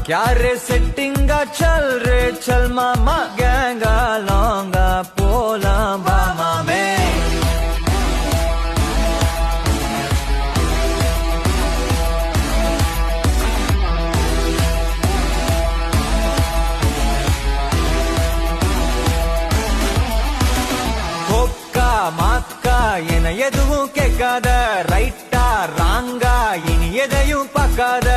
யாரே செட்டிங்கா சல் ரே சல் மாமா கேங்கா லாங்கா போலாம் வா மாமே மாக்கா என எதுவும் கேட்காத ரைட்டா ராங்கா இனி எதையும் பார்க்காத